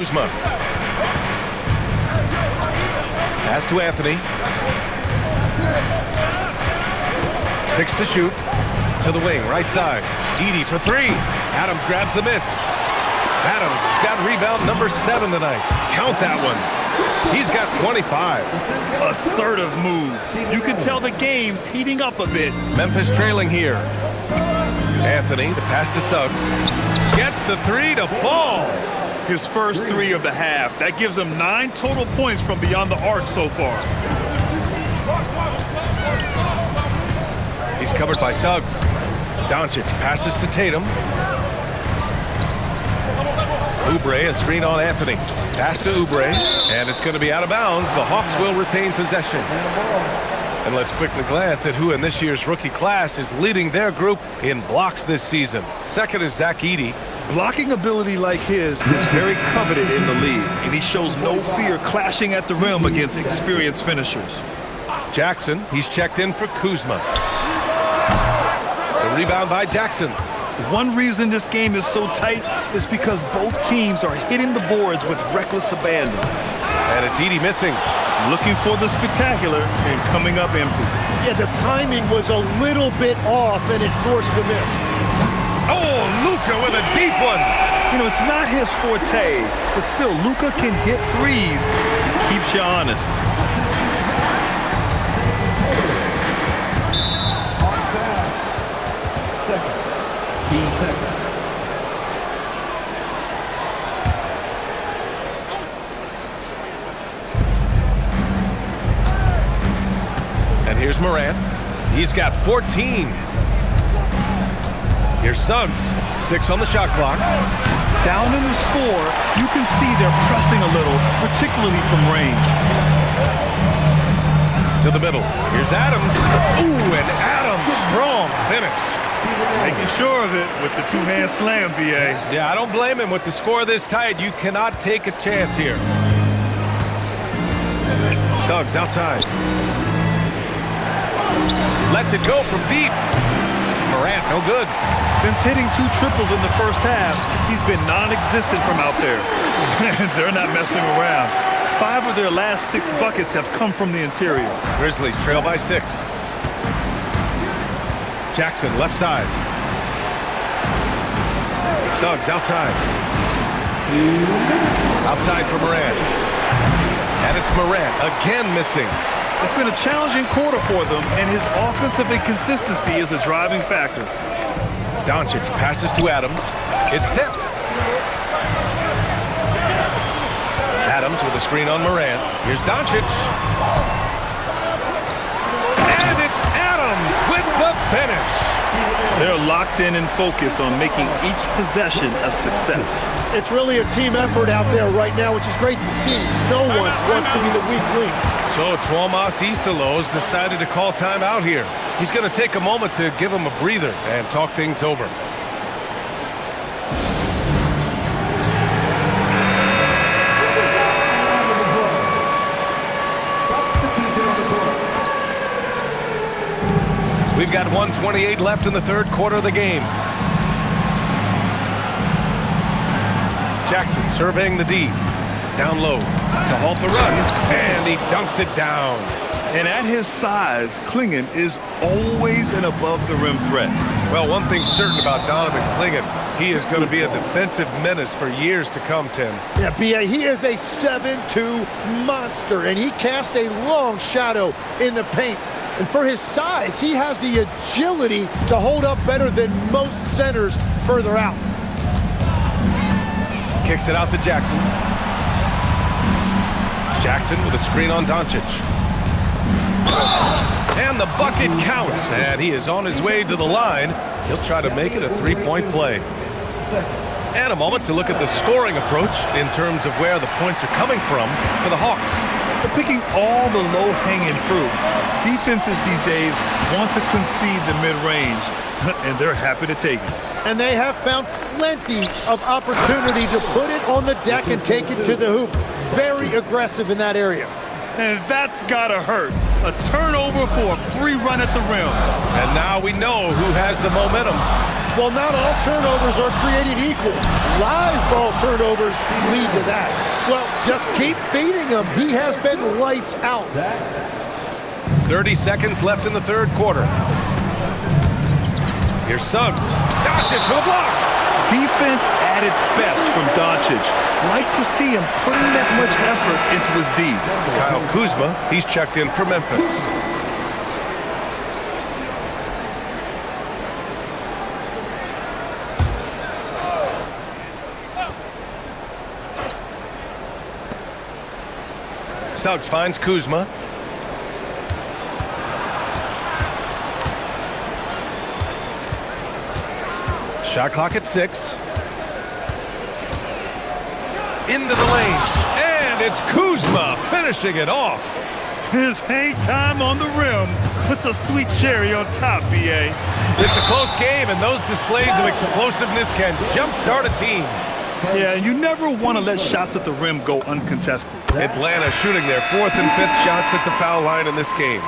Kuzma. Pass to Anthony. 6 to shoot. To the wing, right side. Edey for 3. Adams grabs the miss. Adams has got rebound number 7 tonight. Count that one. He's got 25. Assertive move. You can tell the game's heating up a bit. Memphis trailing here. Anthony, the pass to Suggs. Gets the 3 to fall. His first 3 of the half. That gives him 9 total points from beyond the arc so far. He's covered by Suggs. Doncic passes to Tatum. Oubre, a screen on Anthony. Pass to Oubre, and it's going to be out of bounds. The Hawks will retain possession. And let's quickly glance at who in this year's rookie class is leading their group in blocks this season. Second is Zach Edey. Blocking ability like his is very coveted in the league, and he shows no fear clashing at the rim against experienced finishers. Jackson, he's checked in for Kuzma. The rebound by Jackson. One reason this game is so tight is because both teams are hitting the boards with reckless abandon. And it's Edey missing. Looking for the spectacular and coming up empty. Yeah, the timing was a little bit off, and it forced the miss. Oh, Luka with a deep one. You know, it's not his forte, but still, Luka can hit threes. He keeps you honest. And here's Morant. He's got 14. Here's Suggs. 6 on the shot clock. Down in the score, you can see they're pressing a little, particularly from range. To the middle. Here's Adams. Ooh, and Adams, strong finish. Making sure of it with the two-hand slam, B.A. Yeah, I don't blame him. With the score this tight, you cannot take a chance here. Suggs outside. Lets it go from deep. Morant, no good. Since hitting 2 triples in the first half, he's been non-existent from out there. They're not messing around. 5 of their last 6 buckets have come from the interior. Grizzlies trail by 6. Jackson, left side. Suggs outside. Outside for Morant. And it's Morant again missing. It's been a challenging quarter for them, and his offensive inconsistency is a driving factor. Doncic passes to Adams. It's tipped. Adams with a screen on Morant. Here's Doncic. And it's Adams with the finish. They're locked in and focused on making each possession a success. It's really a team effort out there right now, which is great to see. No one wants to be the weak link. So Tuomas Isalos decided to call timeout here. He's going to take a moment to give him a breather and talk things over. We've got 1:28 left in the third quarter of the game. Jackson surveying the D. Down low to halt the run, and he dunks it down. And at his size, Clingan is always an above-the-rim threat. Well, one thing's certain about Donovan Clingan. He is going to be a defensive menace for years to come, Tim. Yeah, B.A., he is a 7'2" monster, and he casts a long shadow in the paint. And for his size, he has the agility to hold up better than most centers further out. Kicks it out to Jackson. Jackson with a screen on Doncic. And the bucket counts, and he is on his way to the line. He'll try to make it a 3-point play. And a moment to look at the scoring approach in terms of where the points are coming from for the Hawks. They're picking all the low-hanging fruit. Defenses these days want to concede the mid-range, and they're happy to take it. And they have found plenty of opportunity to put it on the deck and take it to the hoop. Very aggressive in that area. And that's gotta hurt. A turnover for a free run at the rim. And now we know who has the momentum. Well, not all turnovers are created equal. Live ball turnovers lead to that. Well, just keep feeding him. He has been lights out. 30 seconds left in the third quarter. Here's Suggs. Doncic for the block. Defense at its best from Doncic. Like to see him putting that much effort into his D. Kyle Kuzma, he's checked in for Memphis. Suggs finds Kuzma. Shot clock at 6. Into the lane. And it's Kuzma finishing it off. His hang time on the rim puts a sweet cherry on top, B.A. It's a close game, and those displays of explosiveness can jumpstart a team. Yeah, and you never want to let shots at the rim go uncontested. Atlanta shooting their 4th and 5th shots at the foul line in this game.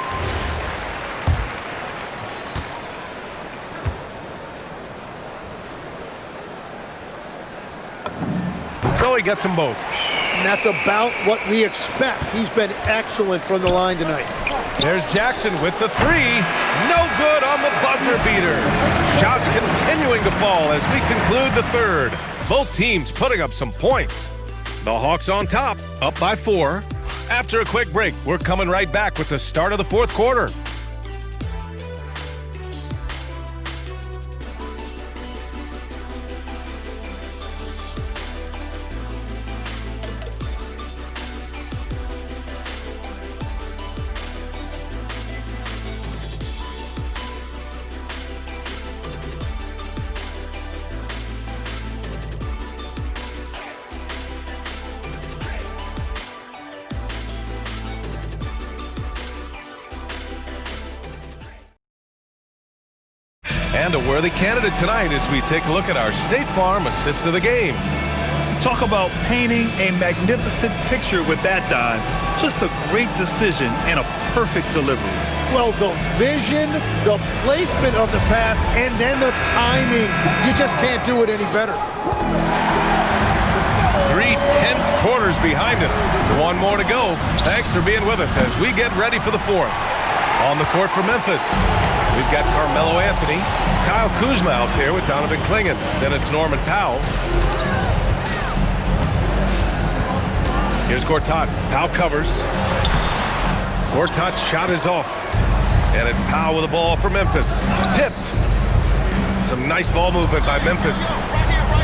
So he gets them both. And that's about what we expect. He's been excellent from the line tonight. There's Jackson with the 3. No good on the buzzer beater. Shots continuing to fall as we conclude the third. Both teams putting up some points. The Hawks on top, up by 4. After a quick break, we're coming right back with the start of the fourth quarter. And a worthy candidate tonight as we take a look at our State Farm assists of the game. Talk about painting a magnificent picture with that dime. Just a great decision and a perfect delivery. Well, the vision, the placement of the pass, and then the timing. You just can't do it any better. 3 tense quarters behind us. One more to go. Thanks for being with us as we get ready for the fourth. On the court for Memphis, we've got Carmelo Anthony, Kyle Kuzma out there with Donovan Clingan. Then it's Norman Powell. Here's Gortat. Powell covers. Gortat's shot is off. And it's Powell with the ball for Memphis. Tipped. Some nice ball movement by Memphis.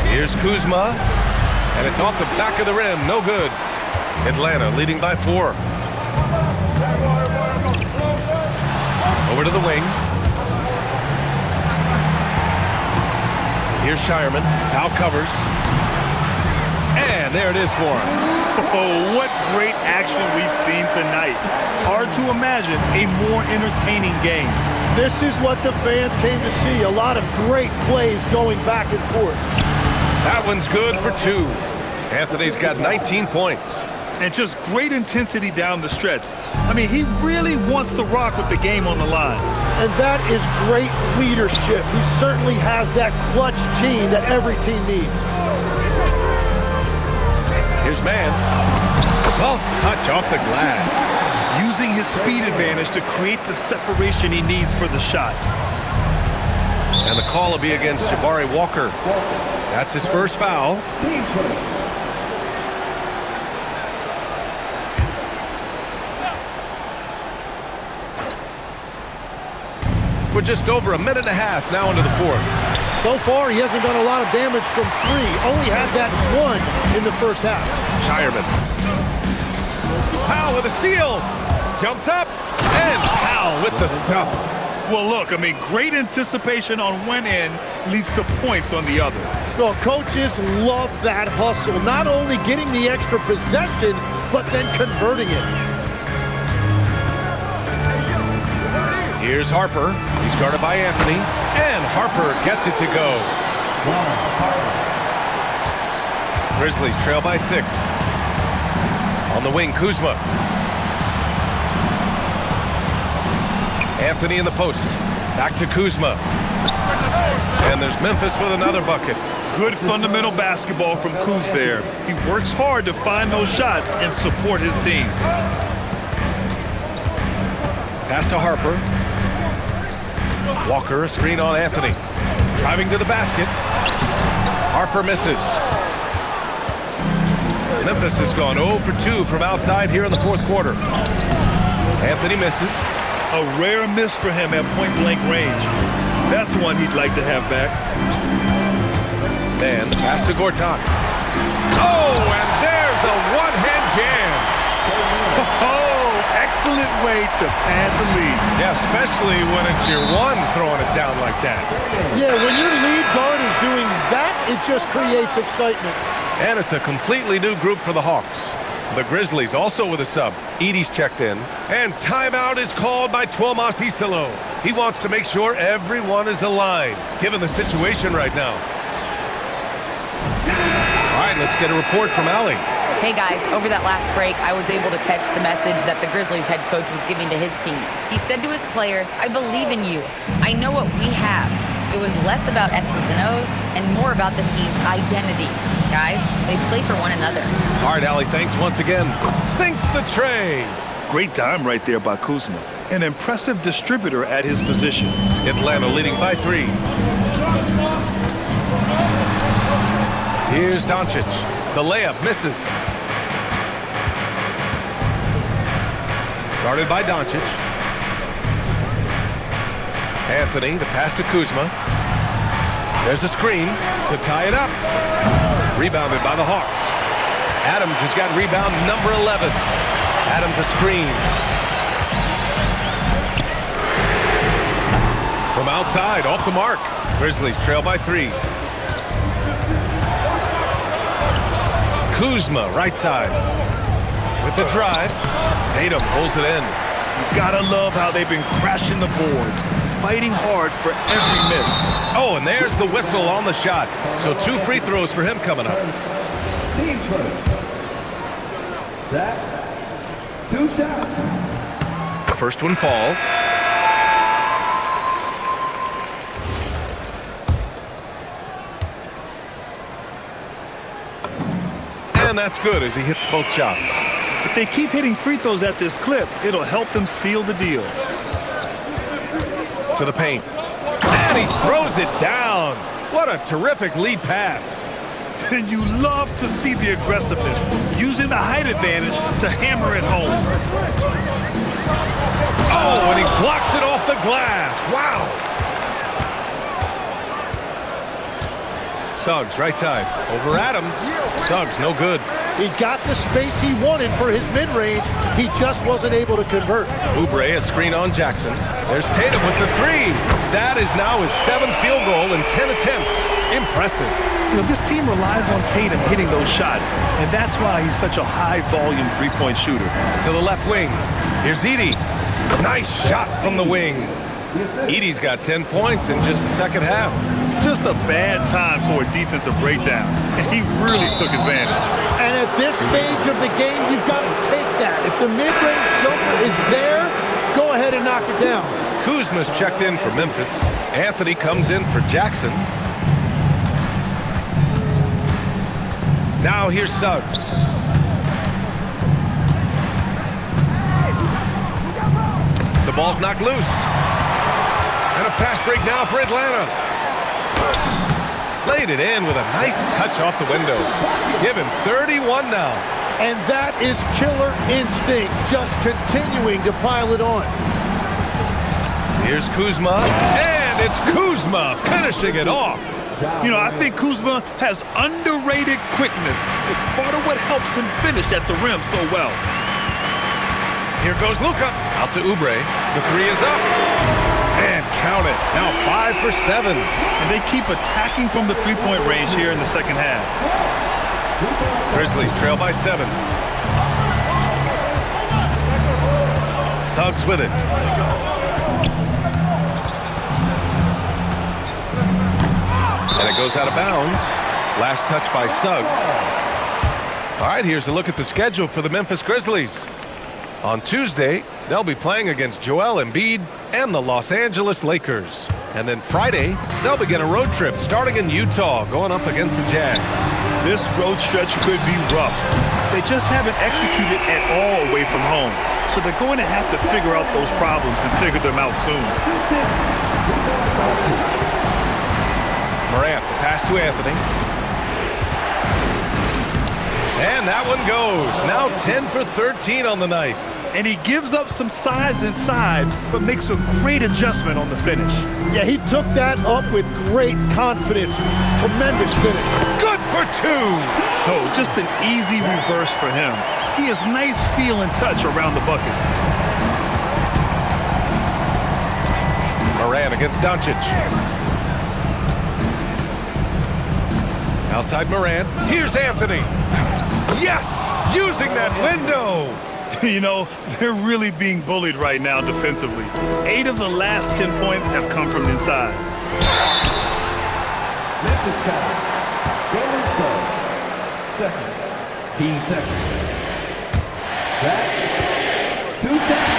Here's Kuzma. And it's off the back of the rim. No good. Atlanta leading by 4. Over to the wing. Here's Shireman. Powell covers. And there it is for him. Oh, what great action we've seen tonight. Hard to imagine a more entertaining game. This is what the fans came to see. A lot of great plays going back and forth. That one's good for 2. Anthony's got 19 points. And just great intensity down the stretch. I mean, he really wants to rock with the game on the line. And that is great leadership. He certainly has that clutch gene that every team needs. Here's Mann. Soft touch off the glass. Using his speed advantage to create the separation he needs for the shot. And the call will be against Jabari Walker. That's his first foul. We're just over a minute and a half now into the fourth. So far, he hasn't done a lot of damage from 3. Only had that 1 in the first half. Shireman. Powell with a steal. Jumps up. And Powell with the stuff. Well, look, I mean, great anticipation on one end leads to points on the other. Well, coaches love that hustle. Not only getting the extra possession, but then converting it. Here's Harper. He's guarded by Anthony. And Harper gets it to go. Grizzlies trail by 6. On the wing, Kuzma. Anthony in the post. Back to Kuzma. And there's Memphis with another bucket. Good fundamental basketball from Kuz there. He works hard to find those shots and support his team. Pass to Harper. Walker, a screen on Anthony. Driving to the basket. Harper misses. Memphis has gone 0 for 2 from outside here in the fourth quarter. Anthony misses. A rare miss for him at point-blank range. That's one he'd like to have back. Man, pass to Gortat. Oh, and there's a one-hand jam. Oh, excellent way to pad the lead. Yeah, especially when it's your one throwing it down like that. Yeah, when your lead guard is doing that, it just creates excitement. And it's a completely new group for the Hawks. The Grizzlies also with a sub. Edey's checked in. And timeout is called by Tuomas Hisalo. He wants to make sure everyone is aligned, given the situation right now. All right, let's get a report from Allie. Hey guys, over that last break, I was able to catch the message that the Grizzlies head coach was giving to his team. He said to his players, I believe in you. I know what we have. It was less about X's and O's and more about the team's identity. Guys, they play for one another. All right, Allie, thanks once again. Sinks the tray. Great dime right there by Kuzma. An impressive distributor at his position. Atlanta leading by 3. Here's Doncic. The layup misses. Guarded by Doncic. Anthony, the pass to Kuzma. There's a screen to tie it up. Rebounded by the Hawks. Adams has got rebound number 11. Adams a screen. From outside, off the mark. Grizzlies trail by 3. Kuzma, right side. With the drive, Tatum pulls it in. You gotta love how they've been crashing the boards, fighting hard for every miss. Oh, and there's the whistle on the shot. So 2 free throws for him coming up. Team first. Zach, 2 shots. First one falls. And that's good as he hits both shots. If they keep hitting free throws at this clip, it'll help them seal the deal. To the paint. And he throws it down. What a terrific lead pass. And you love to see the aggressiveness, using the height advantage to hammer it home. Oh, and he blocks it off the glass. Wow. Suggs, right side. Over Adams. Suggs, no good. He got the space he wanted for his mid-range. He just wasn't able to convert. Oubre, a screen on Jackson. There's Tatum with the 3. That is now his 7th field goal in 10 attempts. Impressive. You know, this team relies on Tatum hitting those shots, and that's why he's such a high-volume three-point shooter. To the left wing. Here's Edey. Nice shot from the wing. Edey's got 10 points in just the second half. Just a bad time for a defensive breakdown, and he really took advantage. And at this stage of the game, you've got to take that. If the mid-range jumper is there, go ahead and knock it down. Kuzma's checked in for Memphis. Anthony comes in for Jackson. Now here's Suggs. The ball's knocked loose. And a fast break now for Atlanta. Laid it in with a nice touch off the window. Give him 31 now. And that is killer instinct, just continuing to pile it on. Here's Kuzma, and it's Kuzma finishing it off. You know, I think Kuzma has underrated quickness. It's part of what helps him finish at the rim so well. Here goes Luka. Out to Oubre. The 3 is up. And count it. Now 5 for 7. And they keep attacking from the three-point range here in the second half. Grizzlies trail by 7. Suggs with it. And it goes out of bounds. Last touch by Suggs. All right, here's a look at the schedule for the Memphis Grizzlies. On Tuesday, they'll be playing against Joel Embiid and the Los Angeles Lakers. And then Friday, they'll begin a road trip starting in Utah, going up against the Jags. This road stretch could be rough. They just haven't executed at all away from home. So they're going to have to figure out those problems and figure them out soon. Morant, the pass to Anthony. And that one goes. Now 10 for 13 on the night. And he gives up some size inside, but makes a great adjustment on the finish. Yeah, he took that up with great confidence. Tremendous finish. Good for two. Oh, just an easy reverse for him. He has nice feel and touch around the bucket. Morant against Doncic. Outside Morant. Here's Anthony. Yes! Using that window. You know, they're really being bullied right now defensively. 8 of the last 10 points have come from inside. Memphis foul. Jalen Suggs. Second. Team second. Back. 2 seconds.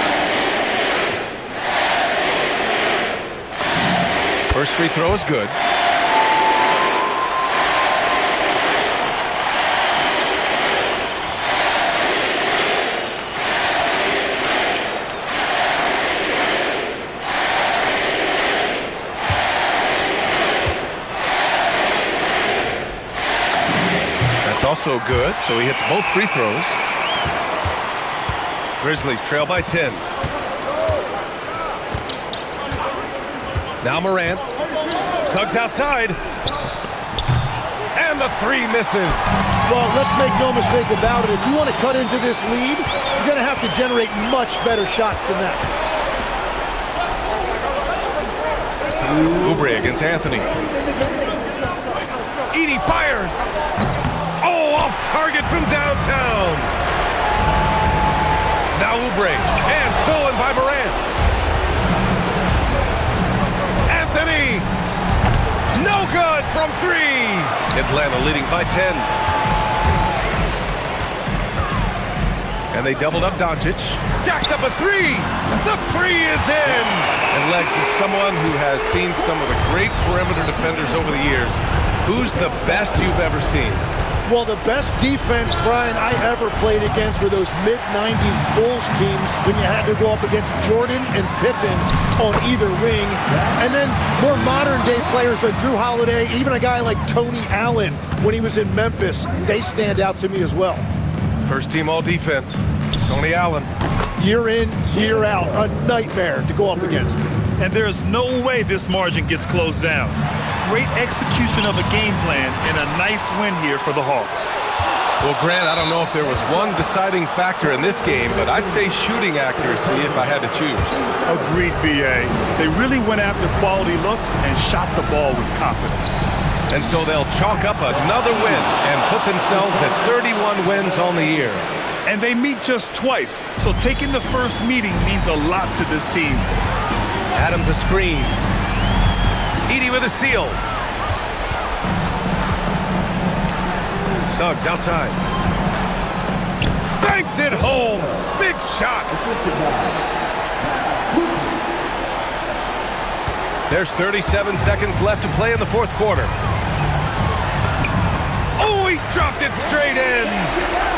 First free throw is good. Also good, so he hits both free throws. Grizzlies trail by 10. Now Morant. Suggs outside. And the three misses. Well, let's make no mistake about it. If you want to cut into this lead, you're going to have to generate much better shots than that. Oubre against Anthony. Edey fires. Off target from downtown. Now Oubre, and stolen by Morant. Anthony, no good from 3. Atlanta leading by 10. And they doubled up Doncic. Jacks up a 3. The 3 is in. And Legs is someone who has seen some of the great perimeter defenders over the years. Who's the best you've ever seen? Well, the best defense, Brian, I ever played against were those mid-90s Bulls teams when you had to go up against Jordan and Pippen on either wing. And then more modern-day players like Drew Holiday, even a guy like Tony Allen when he was in Memphis. They stand out to me as well. First team all defense, Tony Allen. Year in, year out, a nightmare to go up against. And there's no way this margin gets closed down. Great execution of a game plan and a nice win here for the Hawks. Well, Grant, I don't know if there was one deciding factor in this game, but I'd say shooting accuracy if I had to choose. Agreed, B.A. They really went after quality looks and shot the ball with confidence. And so they'll chalk up another win and put themselves at 31 wins on the year. And they meet just twice, so taking the first meeting means a lot to this team. Adams a screen. Edey with a steal. Suggs outside. Banks it home. Big shot. There's 37 seconds left to play in the fourth quarter. Oh, he dropped it straight in.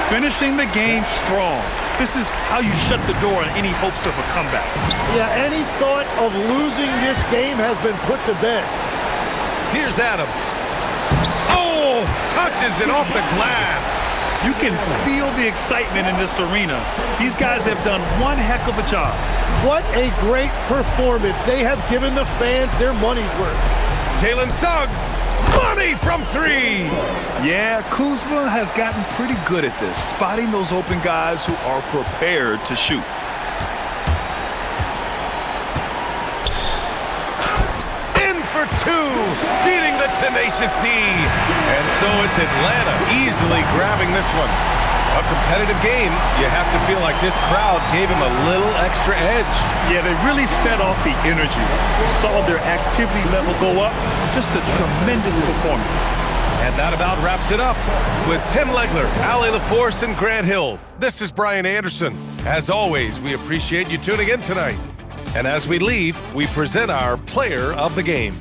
Finishing the game strong. This is how you shut the door on any hopes of a comeback. Yeah, any thought of losing this game has been put to bed. Here's Adams. Oh, touches it off the glass. You can feel the excitement in this arena. These guys have done one heck of a job. What a great performance. They have given the fans their money's worth. Jalen Suggs, money from 3. Yeah, Kuzma has gotten pretty good at this, spotting those open guys who are prepared to shoot. In for 2, beating the tenacious D. And so it's Atlanta easily grabbing this one. A competitive game, you have to feel like this crowd gave him a little extra edge. Yeah, they really fed off the energy. You saw their activity level go up. Just a tremendous performance. And that about wraps it up. With Tim Legler, Allie LaForce, and Grant Hill, this is Brian Anderson. As always, we appreciate you tuning in tonight. And as we leave, we present our player of the game.